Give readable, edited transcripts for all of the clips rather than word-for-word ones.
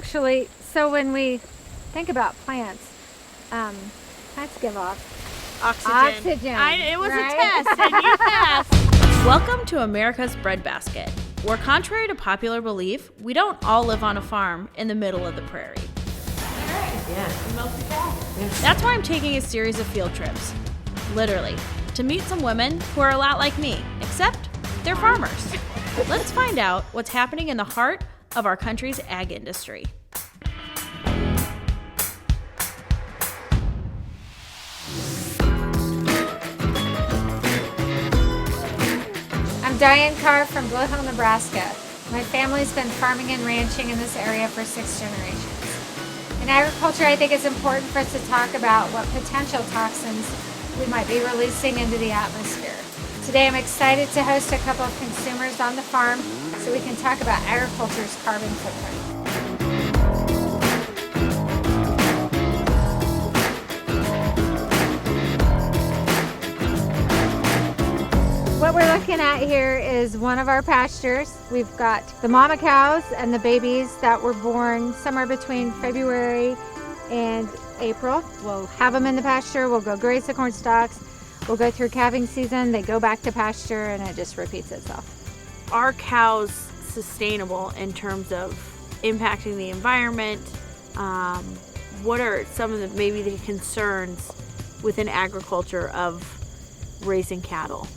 actually, so when we think about plants, plants give off oxygen. It was right? a test, and you passed. Welcome to America's Breadbasket, where contrary to popular belief, we don't all live on a farm in the middle of the prairie. That's why I'm taking a series of field trips, literally, to meet some women who are a lot like me, except they're farmers. Let's find out what's happening in the heart of our country's ag industry. I'm Diane Carr from Blue Hill, Nebraska. My family's been farming and ranching in this area for 6 generations. In agriculture, I think it's important for us to talk about what potential toxins we might be releasing into the atmosphere. Today, I'm excited to host a couple of consumers on the farm so we can talk about agriculture's carbon footprint. What we're looking at here is one of our pastures. We've got the mama cows and the babies that were born somewhere between February and April. We'll have them in the pasture, we'll go graze the corn stalks, we'll go through calving season, they go back to pasture, and it just repeats itself. Are cows sustainable in terms of impacting the environment? What are some of the concerns within agriculture of raising cattle?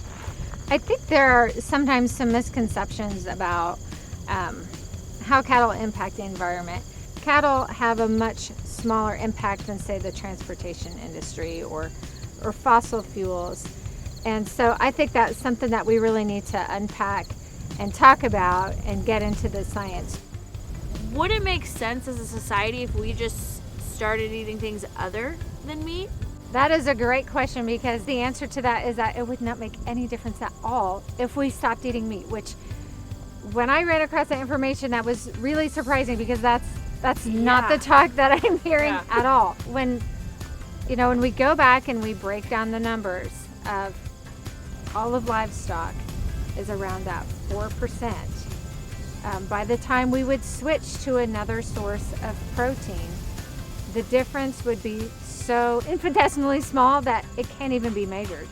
I think there are sometimes some misconceptions about how cattle impact the environment. Cattle have a much smaller impact than, say, the transportation industry or fossil fuels. And so I think that's something that we really need to unpack and talk about and get into the science. Would it make sense as a society if we just started eating things other than meat? That is a great question, because the answer to that is that it would not make any difference at all if we stopped eating meat, which when I ran across that information, that was really surprising, because that's not the talk that I'm hearing at all. When we go back and we break down the numbers of all of livestock is around that 4%. By the time we would switch to another source of protein, the difference would be so infinitesimally small that it can't even be measured.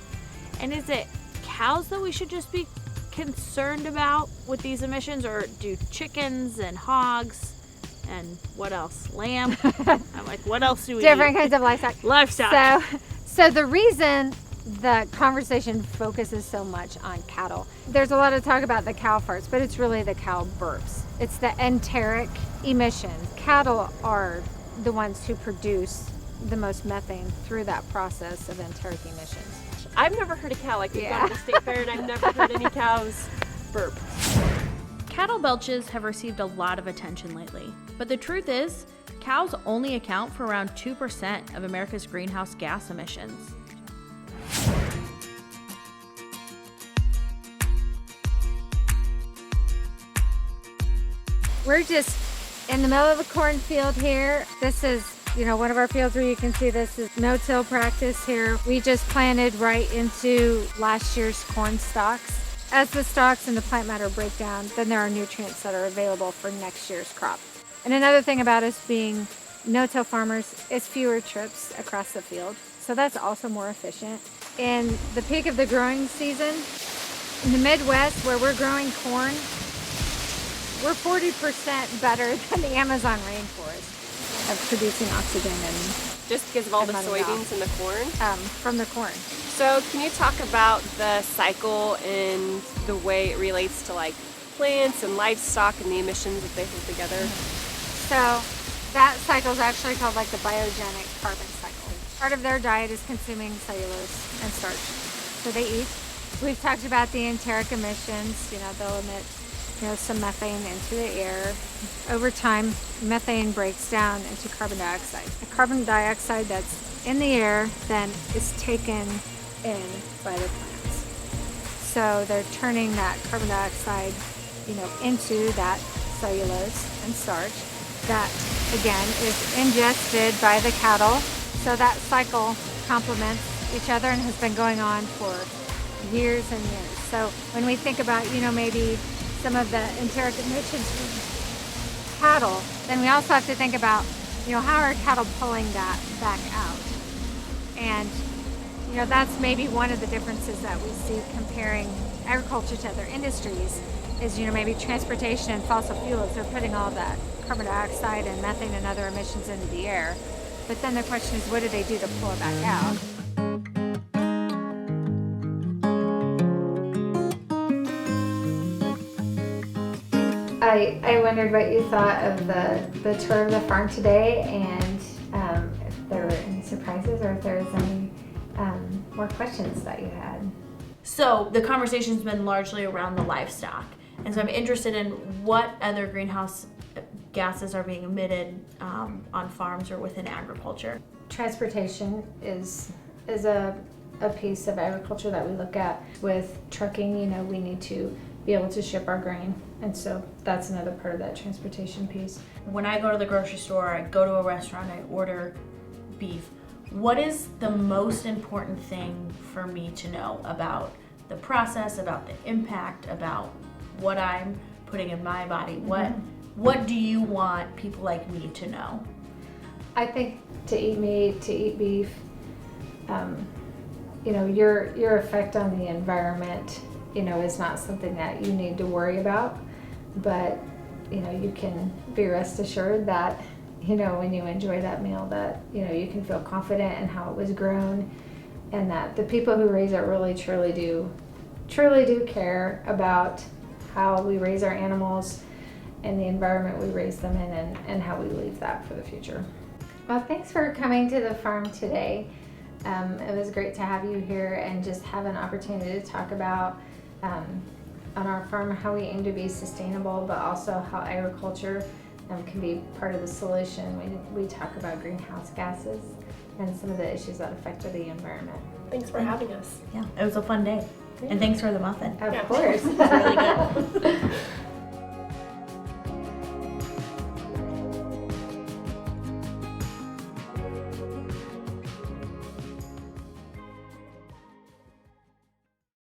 And is it cows that we should just be concerned about with these emissions, or do chickens and hogs and what else? Lamb? I'm like, what else do we Different eat? kinds of livestock. So the reason the conversation focuses so much on cattle, there's a lot of talk about the cow farts, but it's really the cow burps. It's the enteric emissions. Cattle are the ones who produce the most methane through that process of enteric emissions. I've never heard a cow, we've gone to the state fair and I've never heard any cows burp. Cattle belches have received a lot of attention lately, but the truth is, cows only account for around 2% of America's greenhouse gas emissions. We're just in the middle of a cornfield here. This is one of our fields where you can see this is no-till practice here. We just planted right into last year's corn stalks. As the stalks and the plant matter break down, then there are nutrients that are available for next year's crop. And another thing about us being no-till farmers is fewer trips across the field. So that's also more efficient. In the peak of the growing season, in the Midwest where we're growing corn, we're 40% better than the Amazon rainforest of producing oxygen and just because of all the soybeans and the corn? From the corn. So can you talk about the cycle and the way it relates to plants and livestock and the emissions that they hold together? So that cycle is actually called the biogenic carbon cycle. Part of their diet is consuming cellulose and starch. So they eat. We've talked about the enteric emissions. They'll emit some methane into the air. Over time, methane breaks down into carbon dioxide. The carbon dioxide that's in the air then is taken in by the plants. So they're turning that carbon dioxide, into that cellulose and starch that, again, is ingested by the cattle. So that cycle complements each other and has been going on for years and years. So when we think about, maybe some of the enteric emissions cattle, then we also have to think about, how are cattle pulling that back out? And, that's maybe one of the differences that we see comparing agriculture to other industries is, maybe transportation and fossil fuels, they're putting all that carbon dioxide and methane and other emissions into the air. But then the question is, what do they do to pull it back out? I wondered what you thought of the tour of the farm today, and if there were any surprises or if there was any more questions that you had. So the conversation's been largely around the livestock, and so I'm interested in what other greenhouse gases are being emitted on farms or within agriculture. Transportation is a piece of agriculture that we look at. With trucking, we need to be able to ship our grain, and so that's another part of that transportation piece. When I go to the grocery store, I go to a restaurant, I order beef. What is the most important thing for me to know about the process, about the impact, about what I'm putting in my body? What do you want people like me to know? I think to eat meat, to eat beef, your effect on the environment, is not something that you need to worry about. But, you can be rest assured that, when you enjoy that meal, that, you can feel confident in how it was grown, and that the people who raise it really truly do care about how we raise our animals and the environment we raise them in, and how we leave that for the future. Well, thanks for coming to the farm today. It was great to have you here and just have an opportunity to talk about on our farm how we aim to be sustainable, but also how agriculture can be part of the solution. We talk about greenhouse gases and some of the issues that affect the environment. Thanks for having us. Yeah, it was a fun day. And thanks for the muffin. Of course. It's really good.